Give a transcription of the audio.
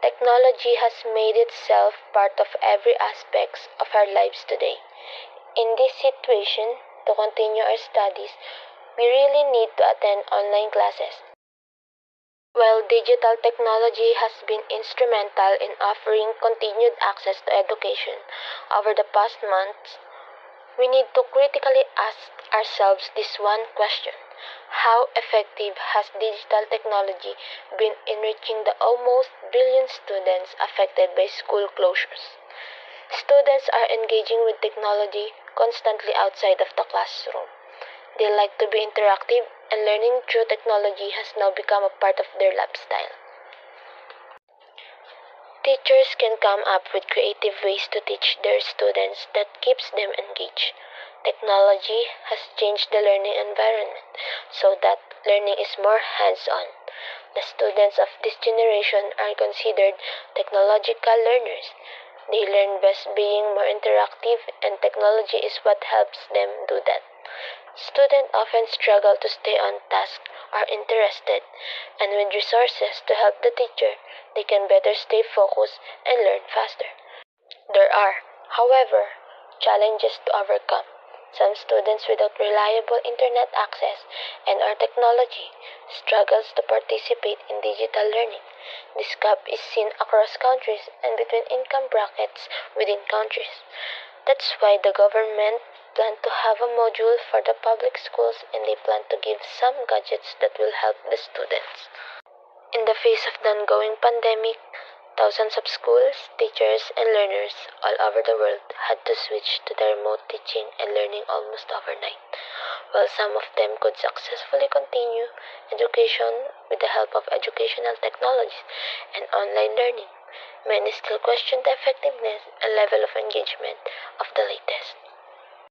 Technology has made itself part of every aspect of our lives today. In this situation, to continue our studies, we really need to attend online classes. While digital technology has been instrumental in offering continued access to education over the past months, we need to critically ask ourselves this one question: how effective has digital technology been in reaching the almost billion students affected by school closures? Students are engaging with technology constantly outside of the classroom. They like to be interactive, and learning through technology has now become a part of their lifestyle. Teachers can come up with creative ways to teach their students that keeps them engaged. Technology has changed the learning environment so that learning is more hands-on. The students of this generation are considered technological learners. They learn best being more interactive, and technology is what helps them do that. Students often struggle to stay on task or interested, and with resources to help the teacher, they can better stay focused and learn faster. There are, however, challenges to overcome. Some students without reliable internet access and or technology struggles to participate in digital learning. This gap is seen across countries and between income brackets within countries. That's why the government plan to have a module for the public schools, and they plan to give some gadgets that will help the students. In the face of the ongoing pandemic, thousands of schools, teachers, and learners all over the world had to switch to the remote teaching and learning almost overnight. While some of them could successfully continue education with the help of educational technologies and online learning, many still question the effectiveness and level of engagement of the latest.